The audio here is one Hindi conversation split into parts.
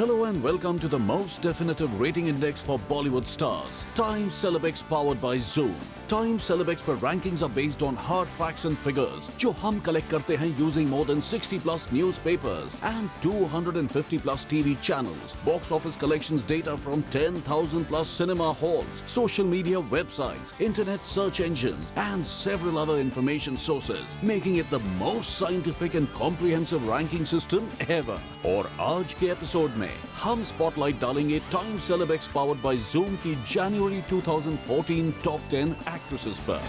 Hello and welcome to the most definitive rating index for Bollywood stars, Time Celebex powered by Zoom. Time Celebex पर rankings are based on hard facts and figures जो हम collect करते हैं using more than 60 plus newspapers and 250 plus TV channels, box office collections data from 10,000 plus cinema halls, social media websites, internet search engines and several other information sources, making it the most scientific and comprehensive ranking system ever. और आज के एपिसोड में हम स्पॉटलाइट डालेंगे टाइम सेलेबेक्स पावर्ड बाय जूम की जनवरी 2014 टॉप 10 एक्ट्रेसेस पर।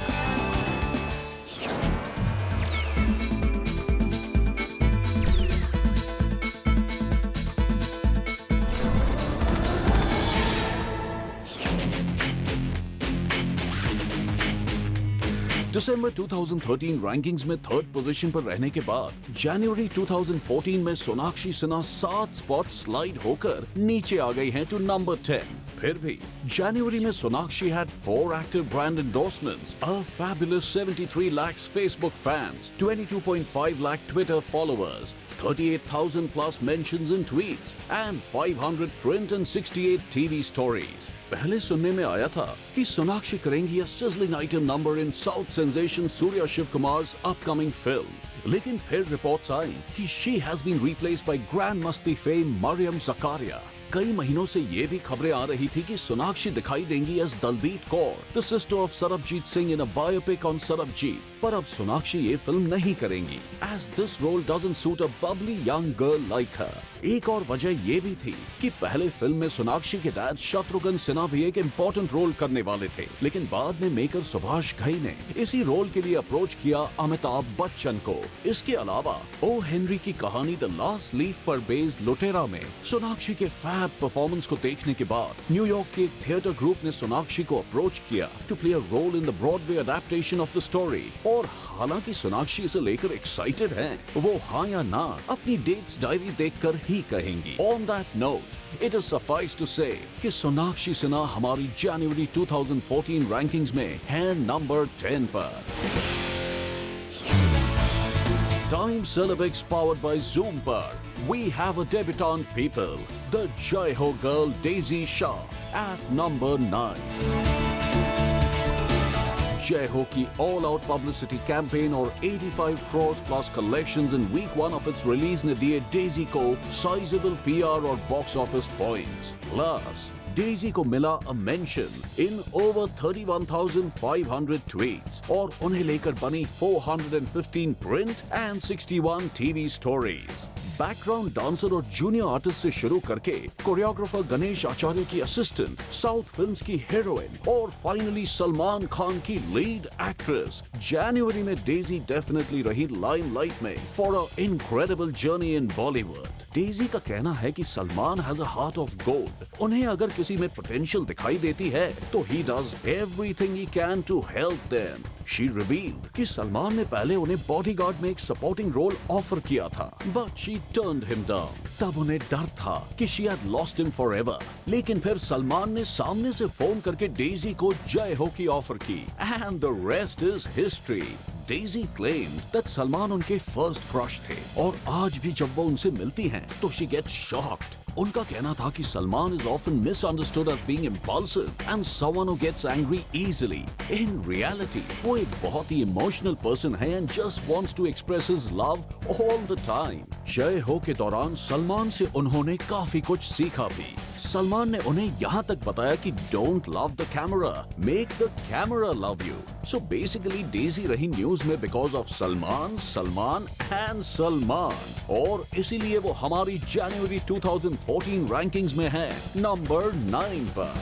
दिसंबर 2013 रैंकिंग्स में थर्ड पोजीशन पर रहने के बाद जनवरी 2014 में सोनाक्षी सिन्हा 7 स्पॉट स्लाइड होकर नीचे आ गई हैं टू नंबर 10। फिर भी जनवरी में Sonakshi had 4 active brand endorsements, a fabulous 73 lakhs Facebook fans, 22.5 lakh Twitter followers, 38,000 plus mentions in tweets and 500 print and 68 TV stories। पहले सुनने में आया था कि सोनाक्षी करेंगी a sizzling item number in South sensation Surya Shiv Kumar's upcoming film, लेकिन फिर रिपोर्ट्स आई कि she has been replaced by Grand Masti fame Mariam Zakaria। कई महीनों से ये भी खबरें आ रही थी कि सोनाक्षी दिखाई देंगी as Dalbir Kaur, the sister of Sarabjit Singh in a biopic on Sarabjit। पर अब सोनाक्षी ये फिल्म नहीं करेंगी as this role doesn't suit a bubbly young girl like her। एक और वजह ये भी थी कि पहले फिल्म में सोनाक्षी के डैड शत्रुघ्न सिन्हा भी एक इम्पोर्टेंट रोल करने वाले थे, लेकिन बाद में मेकर सुभाष घई ने इसी रोल के लिए अप्रोच किया अमिताभ बच्चन को। इसके अलावा ओ हेनरी की कहानी द लास्ट लीफ पर बेस्ड लुटेरा में सोनाक्षी के फैब परफॉर्मेंस को देखने के बाद न्यूयॉर्क के एक थिएटर ग्रुप ने सोनाक्षी को अप्रोच किया to play a role in the Broadway adaptation of the story. और हालांकि सोनाक्षी इसे लेकर एक्साइटेड हैं, वो हाँ या ना अपनी डेट्स डायरी देखकर ही कहेंगी। On that note it is suffice to say that Sonakshi Sinha हमारी जनवरी 2014 रैंकिंग्स में है नंबर 10 पर। Time Celebex powered by Zoom पर we have a debutante people, the Jai Ho girl Daisy Shah at number 9। जय हो की ऑल आउट पब्लिसिटी कैंपेन और 85 crores plus collections in week 1 of its release ने दिए डेजी को साइजेबल पीआर और box office points. Plus Daisy को मिला a mention in over 31,500 tweets और उन्हें लेकर बनी 415 print and 61 TV stories. Background dancer और जूनियर आर्टिस्ट से शुरू करके कोरियोग्राफर गणेश आचार्य की असिस्टेंट, साउथ फिल्म्स की हीरोइन और फाइनली सलमान खान की लीड एक्ट्रेस, जनवरी में डेजी डेफिनेटली रही लाइमलाइट में for a incredible journey in Bollywood. Daisy का कहना है कि Salman has a heart of gold, उन्हें अगर किसी में पोटेंशियल दिखाई देती है तो he does everything he can to help them. She revealed कि सलमान ने पहले उन्हें बॉडीगार्ड में एक सपोर्टिंग रोल ऑफर किया था, but she turned him down. तब उन्हें डर था कि she had lost him forever, लेकिन फिर सलमान ने सामने से फोन करके डेजी को जय हो की ऑफर की and the rest is history. Daisy claimed that Salman उनके फर्स्ट क्रश थे और आज भी जब वो उनसे मिलती हैं तो she gets shocked। उनका कहना था कि Salman is often misunderstood as being impulsive and someone who gets angry easily। In reality, वो एक बहुत ही emotional person है and just wants to express his love all the time। जय हो के दौरान सलमान से उन्होंने काफी कुछ सीखा भी। सलमान ने उन्हें यहाँ तक बताया कि don't love the camera, make the camera love you. So basically Daisy रही न्यूज में because of Salman, Salman and Salman, और इसीलिए वो हमारी जनवरी 2014 रैंकिंग्स में है नंबर 9 पर।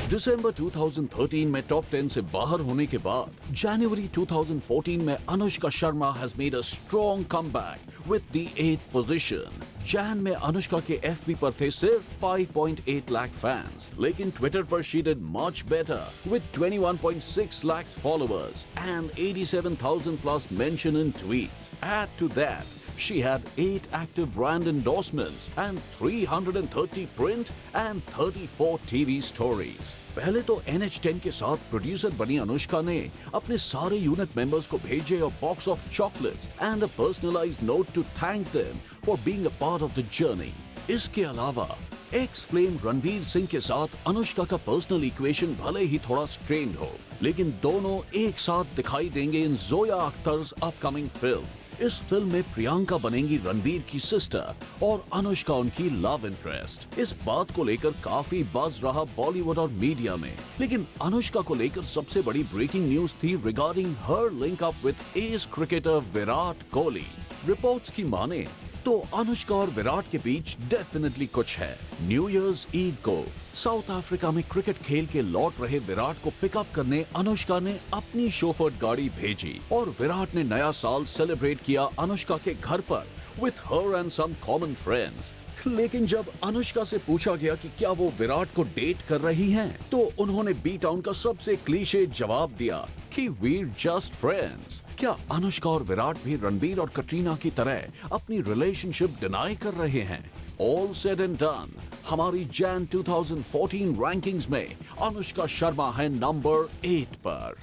दिसंबर 2013 में टॉप 10 से बाहर होने के बाद जनवरी 2014 में Anushka Sharma has made a strong comeback with the 8th position. Jain में अनुष्का के एफबी पर थे सिर्फ 5.8 लाख फैंस, लेकिन ट्विटर पर she did much better with 21.6 lakh followers and 87,000 plus mention in tweets. Add to that She had 8 active brand endorsements and 330 print and 34 TV stories. पहले तो NH10 के साथ प्रोड्यूसर बनी अनुष्का ने अपने सारे यूनिट मेंबर्स को भेजे a box of chocolates and a personalized note to thank them for being a part of the journey. इसके अलावा एक्स फ्लेम रणवीर सिंह के साथ अनुष्का का पर्सनल इक्वेशन भले ही थोड़ा स्ट्रेन्ड हो, लेकिन दोनों एक साथ दिखाई देंगे इन जोया अख्तर्स अपकमिंग फिल्म। इस फिल्म में प्रियंका बनेंगी रणवीर की सिस्टर और अनुष्का उनकी लव इंटरेस्ट। इस बात को लेकर काफी बज़ रहा बॉलीवुड और मीडिया में, लेकिन अनुष्का को लेकर सबसे बड़ी ब्रेकिंग न्यूज थी regarding her link up with S cricketer Virat Kohli. Reports की माने तो अनुष्का और विराट के बीच डेफिनेटली कुछ है। न्यू ईयर्स ईव को साउथ अफ्रीका में क्रिकेट खेल के लौट रहे विराट को पिकअप करने अनुष्का ने अपनी शोफर्ड गाड़ी भेजी और विराट ने नया साल सेलिब्रेट किया अनुष्का के घर पर with her and some common friends. लेकिन जब अनुष्का से पूछा गया कि क्या वो विराट को डेट कर रही हैं, तो उन्होंने बी टाउन का सबसे क्लीशे जवाब दिया कि वीर जस्ट फ्रेंड्स। क्या अनुष्का और विराट भी रणबीर और कटरीना की तरह अपनी रिलेशनशिप डिनाई कर रहे हैं? ऑल सेड एंड डन, हमारी जैन 2014 रैंकिंग्स में अनुष्का शर्मा है नंबर 8 पर।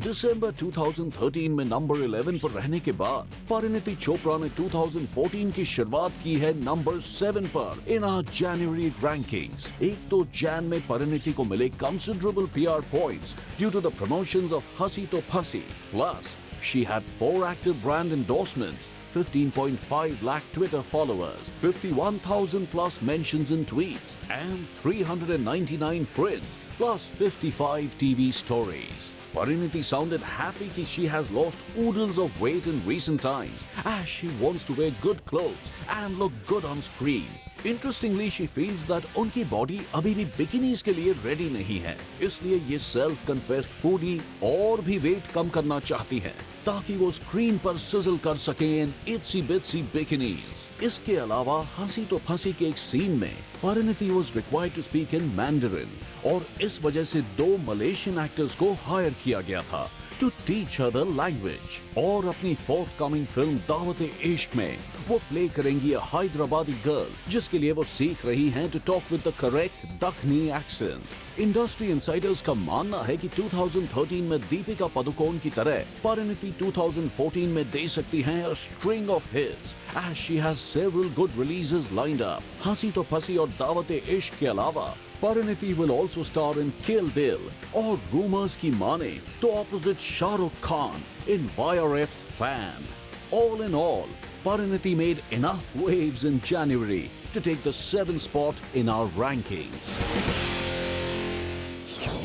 दिसंबर 2013 में नंबर 11 पर रहने के बाद परिणीति चोपड़ा ने 2014 की शुरुआत की है नंबर 7 पर इन आवर जनवरी रैंकिंग्स। एक तो जैन में परिणीति को मिले considerable PR points due to the promotions of Hasee Toh Phasee, plus she had 4 active brand endorsements, 15.5 lakh Twitter followers, 51,000 plus mentions in tweets, and 399 prints, plus 55 TV stories. Pariniti sounded happy that she has lost oodles of weight in recent times, as she wants to wear good clothes and look good on screen. Interestingly, she feels that उनकी बॉडी अभी भी बिकिनीज के लिए रेडी नहीं है, इसलिए ये सेल्फ कन्फेस्ड फूडी और भी वेट कम करना चाहती है ताकि वो स्क्रीन पर सिजल कर सके इन इट्सी बिट्सी बिकिनीज। इसके अलावा हंसी तो फंसी के एक सीन में Parineeti was required to speak in Mandarin और इस वजह से 2 मलेशियन एक्टर्स को हायर किया गया था to teach her the language। और अपनी forthcoming फिल्म दावत इश्क में वो प्ले करेंगी हैदराबादी गर्ल जिसके लिए वो सीख रही हैं to talk with the correct Dakhni accent। Industry Insiders का मानना है कि 2013 में दीपिका पादुकोण की तरह परिणीति 2014 में दे सकती हैं a string of hits as she has several good releases lined up। हंसी तो फंसी और दावत इश्क के अलावा Parineeti will also star in Kill Dil और रूमर्स की माने तो opposite Shahrukh Khan in YRF Fan। All in all, Pariniti made enough waves in January to take the 7th spot in our rankings।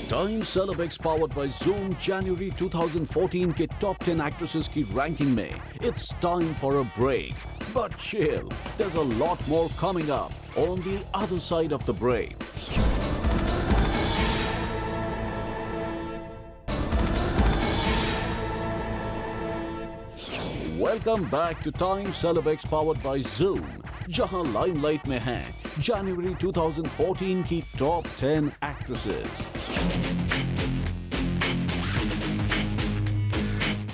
Time Celebx powered by Zoom January 2014 के top 10 actresses की ranking में it's time for a break, but chill, there's a lot more coming up on the other side of the break। Welcome back to Time Celebx powered by Zoom, जहां लाइमलाइट में हैं जनवरी 2014 की टॉप 10 एक्ट्रेसेस।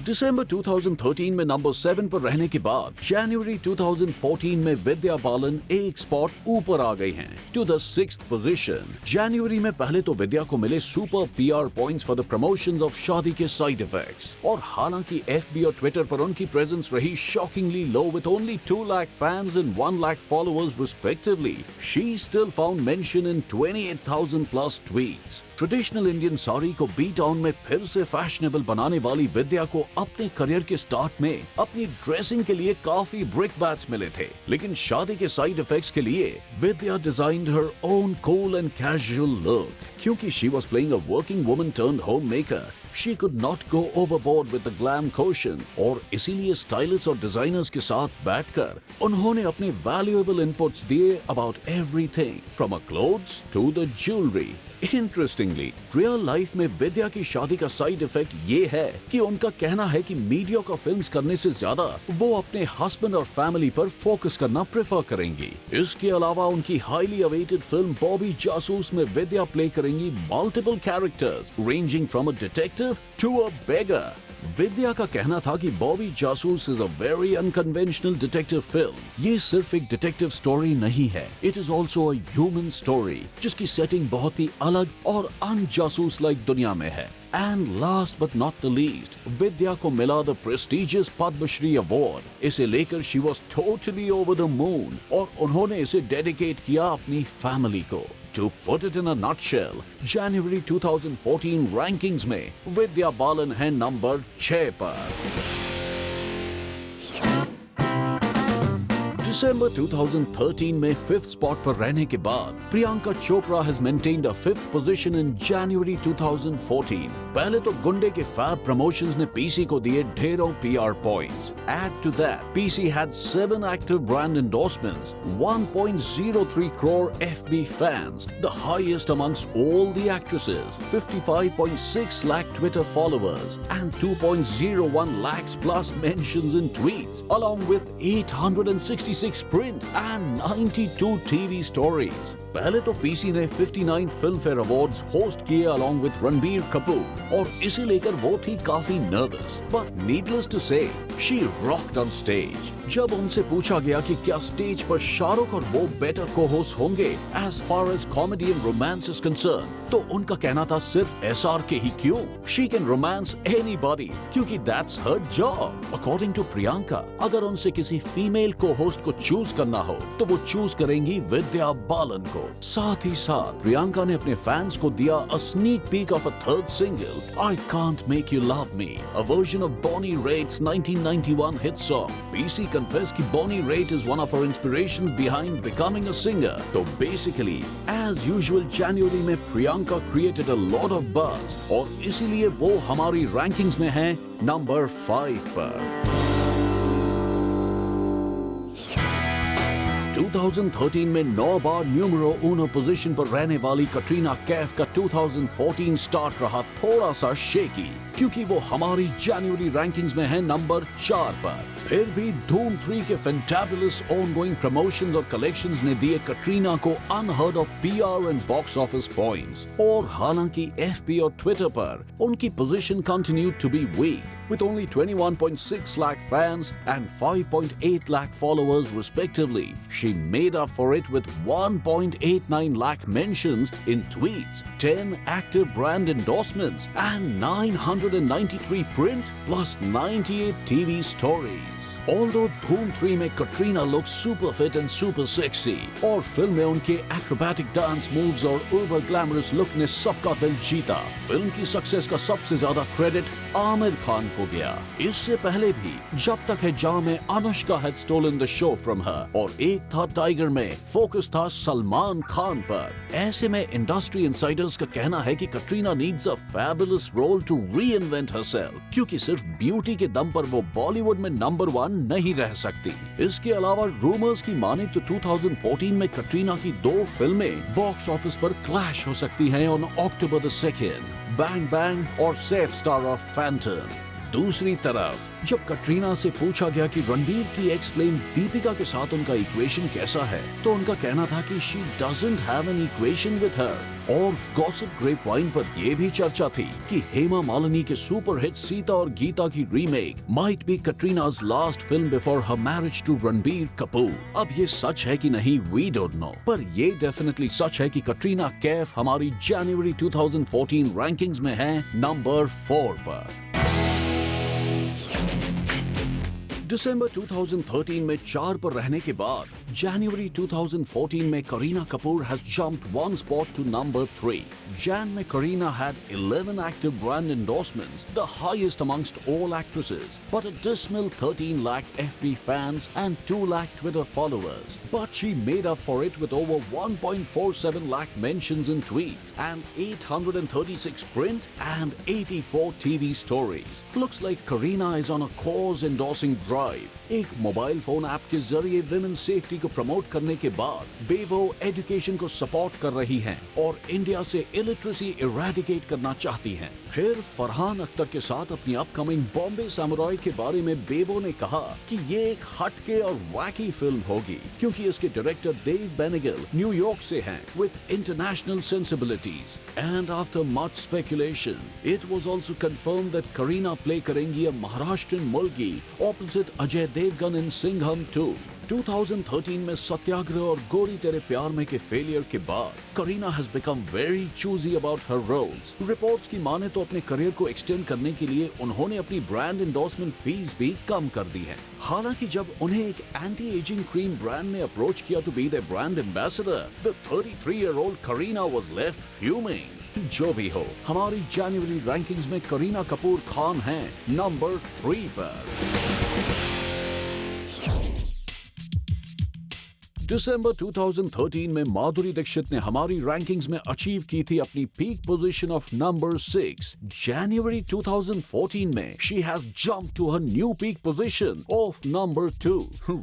दिसंबर 2013 में नंबर 7 पर रहने के बाद जनवरी 2014 में विद्या बालन एक स्पॉट ऊपर आ गई हैं टू द 6th पोजीशन। जनवरी में पहले तो विद्या को मिले super PR points for the promotions of शादी के साइड इफेक्ट्स और हालांकि एफबी और ट्विटर पर उनकी प्रेजेंस रही shockingly low with only 2 lakh fans and 1 lakh followers respectively, she still found mention in 28,000 plus tweets. Traditional Indian sari को बी टाउन में फिर से फैशनेबल बनाने वाली विद्या को अपने करियर के स्टार्ट में अपनी ड्रेसिंग के लिए काफी ब्रिकबैट्स मिले थे, लेकिन शादी के साइड इफेक्ट्स के लिए Vidya designed her own cool and casual look. क्योंकि she was playing a working woman turned homemaker, she could not go overboard with the glam quotient और इसीलिए स्टाइलिस्ट और डिजाइनर्स के साथ बैठकर उन्होंने अपने वैल्यूएबल इनपुट्स दिए about everything from a clothes to the jewelry। Interestingly real life में विद्या की शादी का साइड इफेक्ट ये है कि उनका कहना है कि मीडियोकर फिल्म्स करने से ज्यादा वो अपने हस्बैंड और फैमिली पर फोकस करना प्रेफर करेंगी। इसके अलावा उनकी highly awaited film Bobby Jasoos में विद्या प्ले करेंगी multiple characters ranging from a detective detective to a beggar. Vidya का कहना था कि Bobby Jasoos is a very unconventional detective film. ये सिर्फ एक डिटेक्टिव स्टोरी नहीं है, it is also a human story जिसकी सेटिंग बहुत ही अलग और अनजासूस लाइक दुनिया में है। And last but not the least, Vidya को मिला द प्रेस्टिजियस पद्मश्री अवार्ड। इसे लेकर she was totally over the moon और उन्होंने इसे डेडिकेट किया अपनी फैमिली को। To put it in a nutshell, January 2014 rankings में विद्या बालन है नंबर 6 पर। दिसंबर 2013 में 5th स्पॉट पर रहने के बाद Priyanka Chopra has maintained a 5th position in January 2014। पहले तो गुंडे के फैब प्रमोशंस ने पीसी को दिए ढेरों PR points। Add to that, PC had 7 active brand endorsements, 1.03 crore FB fans, the highest amongst all the actresses, 55.6 lakh Twitter followers, and 2.01 lakhs plus mentions in tweets, along with 866 print and 92 TV stories। पहले तो पीसी ने 59th film fair awards host किए along with रणबीर कपूर और इसे लेकर वो थी काफी नर्वस, बट नीडलेस टू से शी रॉक्ड ऑन स्टेज। जब उनसे पूछा गया कि क्या स्टेज पर शाहरुख और वो बेटर को होस्ट होंगे as far as comedy and romance is concern, तो उनका कहना था सिर्फ SRK ही क्यों, शी कैन रोमांस एनीबॉडी क्योंकि that's her job. According to Priyanka, अगर उनसे किसी फीमेल को होस्ट को चूज करना हो तो वो चूज करेंगी विद्या बालन को। साथ ही साथ प्रियंका ने अपने फैंस को दिया a sneak peek of a third single, I can't make you love me, a version of Bonnie Raitt's 1991 hit song. PC confessed कि Bonnie Raitt is one of her inspirations behind becoming a singer। तो basically, as usual, January में Priyanka created a lot of buzz और इसीलिए वो हमारी rankings में है नंबर 5 पर। 2013 में 9 बार न्यूमेरो 1 पोजीशन पर रहने वाली कटरीना कैफ का 2014 स्टार्ट रहा थोड़ा सा शेकी, क्योंकि वो हमारी जनवरी रैंकिंग्स में है नंबर 4 पर। फिर भी धूम 3 के फैंटाबुलस ऑनगोइंग प्रमोशंस और कलेक्शंस ने दिए कटरीना को unheard of PR and box office points. और हालांकि FB और ट्विटर पर उनकी position continued to be weak with only 21.6 lakh fans and 5.8 lakh followers respectively, she made up for it with 1.89 lakh mentions in tweets, 10 active brand endorsements, and 993 print plus 98 TV stories। Although Dhoom 3 में Katrina looks super fit and super sexy और फिल्म में उनके acrobatic dance moves और uber glamorous look ने सबका दिल जीता, फिल्म की सक्सेस का सबसे ज्यादा क्रेडिट आमिर खान को गया। इससे पहले भी जब तक है जहां में Anushka had stolen the show from her और एक था टाइगर में फोकस था सलमान खान पर। ऐसे में इंडस्ट्री इनसाइडर्स का कहना है कि Katrina needs a fabulous role to reinvent herself, क्योंकि सिर्फ ब्यूटी के दम पर वो बॉलीवुड में नंबर 1 नहीं रह सकती। इसके अलावा रूमर्स की माने तो 2014 में कटरीना की 2 फिल्में बॉक्स ऑफिस पर क्लैश हो सकती हैं on October 2nd, bang bang और सेफ स्टार ऑफ फैंटम। दूसरी तरफ जब कटरीना से पूछा गया कि रणबीर की एक्स फ्लेम दीपिका के साथ उनका इक्वेशन कैसा है, तो उनका कहना था कि she doesn't have an equation with her. और गॉसिप ग्रेपवाइन पर यह भी चर्चा थी कि हेमा मालिनी के सुपरहिट सीता और गीता की remake might be Katrina's last film before her marriage to Ranbir Kapoor. अब ये सच है कि नहीं, वी डोंट नो, पर ये डेफिनेटली सच है कि कटरीना कैफ हमारी जनवरी 2014 रैंकिंग्स में है नंबर 4 पर। दिसंबर 2013 में 4 पर रहने के बाद जनवरी 2014 में Kareena Kapoor has jumped 1 spot to number 3. Jan में Kareena had 11 active brand endorsements, the highest amongst all actresses, but a dismal 13 lakh FB fans and 2 lakh Twitter followers. But she made up for it with over 1.47 lakh mentions in tweets and 836 print and 84 TV stories. Looks like Kareena is on a course endorsing drugs Drive एक मोबाइल फोन ऐप के जरिए विमेन सेफ्टी को प्रमोट करने के बाद बेबो एजुकेशन को सपोर्ट कर रही हैं और इंडिया से इलिटरेसी इरेडिकेट करना चाहती हैं। फिर फरहान अख्तर के साथ अपनी अपकमिंग बॉम्बे सैमुराई के बारे में बेबो ने कहा कि ये एक हटके और वैकी फिल्म होगी क्योंकि इसके डायरेक्टर देव बेनेगल न्यूयॉर्क से हैं with international sensibilities. And after much speculation, it was also confirmed that Kareena play करेंगी a Maharashtrian मुल्गी opposite Ajay Devgan in Singham 2. 2013 में सत्याग्रह और गोरी तेरे प्यार में के फेलियर के बाद Kareena has become very choosy about her roles. Reports की माने तो अपने करियर को एक्सटेंड करने के लिए उन्होंने अपनी ब्रांड एंडोर्समेंट फीस भी कम कर दी है। हालांकि जब उन्हें एक एंटी एजिंग क्रीम ब्रांड ने अप्रोच किया to be their brand ambassador, the 33-year-old Kareena was left fuming. जो भी हो, हमारी जनवरी रैंकिंग्स में करीना कपूर खान हैं नंबर 3 पर। दिसंबर 2013 में माधुरी दीक्षित ने हमारी रैंकिंग्स में अचीव की थी अपनी पीक पोजीशन ऑफ नंबर 6। जनवरी 2014 में she has jumped to her new peak position of number 2।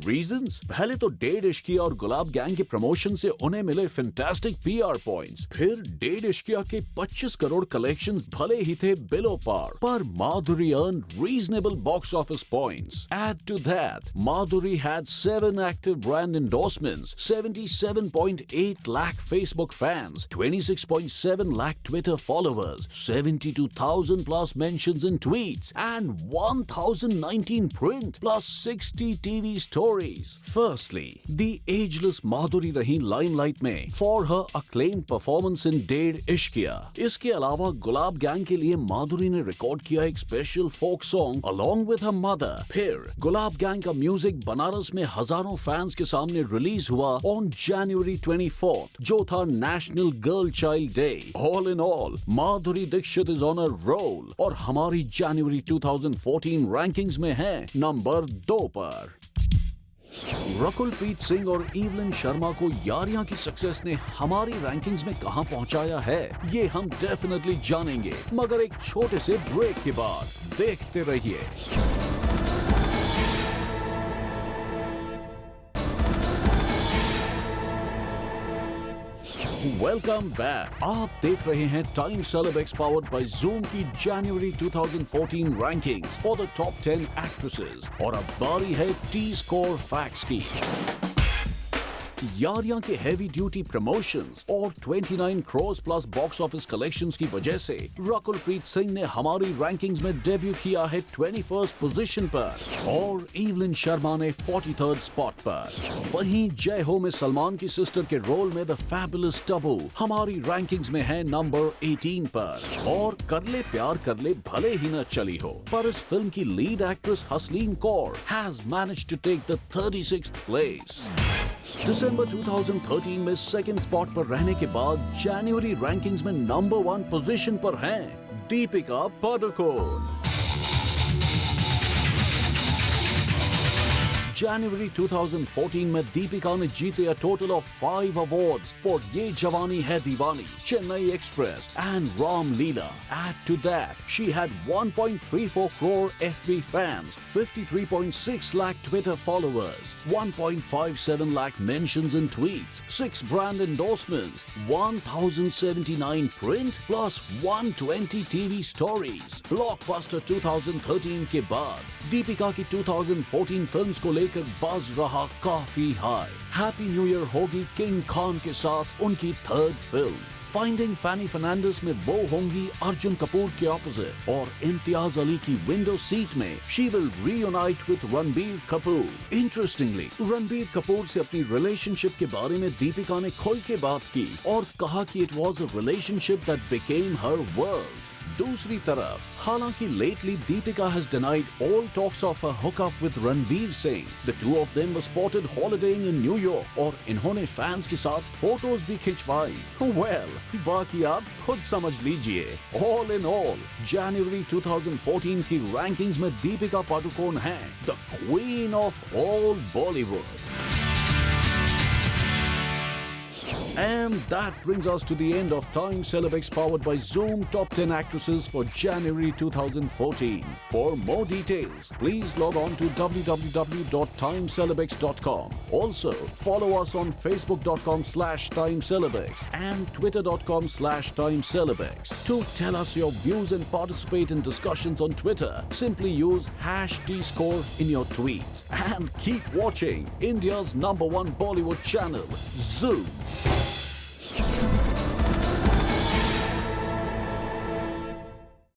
Reasons? पहले तो डेढ़ इश्किया और गुलाब गैंग के प्रमोशन से उन्हें मिले फैंटास्टिक पीआर पॉइंट्स। फिर डेढ़ इश्किया के 25 करोड़ कलेक्शंस भले ही थे बिलो पार, पर Madhuri earn reasonable box office points. Add to that, Madhuri had 7 active brand endorsements, 77.8 lakh Facebook fans, 26.7 lakh Twitter followers, 72,000 plus mentions in tweets, and 1,019 print plus 60 TV stories. Firstly, the ageless Madhuri rahi limelight में for her acclaimed performance in Dead Ishqiya. इसके अलावा गुलाब गैंग के लिए माधुरी ने रिकॉर्ड किया एक special folk song along with her mother. फिर गुलाब गैंग का म्यूजिक बनारस में हजारों फैंस के सामने रिलीज हुआ on January 24th, जो था national girl child day. All in all, Madhuri Dixit is on a roll और हमारी जनवरी 2014 रैंकिंग्स में है नंबर 2 पर। रकुलप्रीत सिंह और इवलिन शर्मा को यारियां की सक्सेस ने हमारी रैंकिंग्स में कहां पहुंचाया है, ये हम डेफिनेटली जानेंगे, मगर एक छोटे से ब्रेक के बाद। देखते रहिए। Welcome back. आप देख रहे हैं time celeb x powered by zoom की जनवरी 2014 rankings for the top 10 actresses और अब बारी है टी स्कोर फैक्ट्स की। यारियां के हेवी ड्यूटी प्रमोशंस और 29 crore plus box office collections की वजह से रकुलप्रीत सिंह ने हमारी रैंकिंग्स में डेब्यू किया है 21st पोजीशन पर और इवलिन शर्मा ने 43rd स्पॉट पर। वहीं जय हो में सलमान की सिस्टर के रोल में द फैबुलस टबू हमारी रैंकिंग्स में है नंबर 18 पर। और कर ले प्यार कर ले भले ही न चली हो, पर इस फिल्म की lead actress Hasleen Kaur has managed to take the 36th place. दिसंबर 2013 में सेकंड स्पॉट पर रहने के बाद जनवरी रैंकिंग्स में नंबर 1 पोजीशन पर हैं दीपिका पादुकोण। जनवरी 2014 में दीपिका ने जीते a total of 5 awards for Yeh Jawaani Hai Deewani, Chennai express and Ram Leela. Add to that, she had 1.34 crore FB fans, 53.6 lakh Twitter followers, 1.57 lakh mentions and tweets, 6 brand endorsements, 1,079 print plus 120 TV stories. Blockbuster 2013 के बाद दीपिका की 2014 फिल्म्स को लेकर बज़ रहा काफी हाई। हैप्पी न्यू ईयर होगी किंग खान के साथ उनकी 3rd फिल्म। फाइंडिंग फैनी फर्नांडिस में वो होंगी अर्जुन कपूर के ऑपोजिट और इम्तियाज अली की विंडो सीट में she will reunite with Ranbir Kapoor. Interestingly, Ranbir Kapoor से अपनी रिलेशनशिप के बारे में दीपिका ने खुल के बात की और कहा कि it was a relationship that became her world. दूसरी तरफ, हालांकि lately Deepika has denied all talks of a hookup with Ranveer Singh. The two of them were spotted holidaying in New York और इन्होंने फैंस के साथ फोटोज भी खिंचवाई। Well, बाकी आप खुद समझ लीजिए। All in all, January 2014 की रैंकिंग्स में दीपिका पादुकोण हैं the queen of all Bollywood. And that brings us to the end of Time Celebex powered by Zoom Top 10 Actresses for January 2014. For more details, please log on to www.timecelebex.com. Also, follow us on facebook.com/timecelebex and twitter.com/timecelebex. To tell us your views and participate in discussions on Twitter, simply use #tscore in your tweets. And keep watching India's #1 Bollywood channel, Zoom.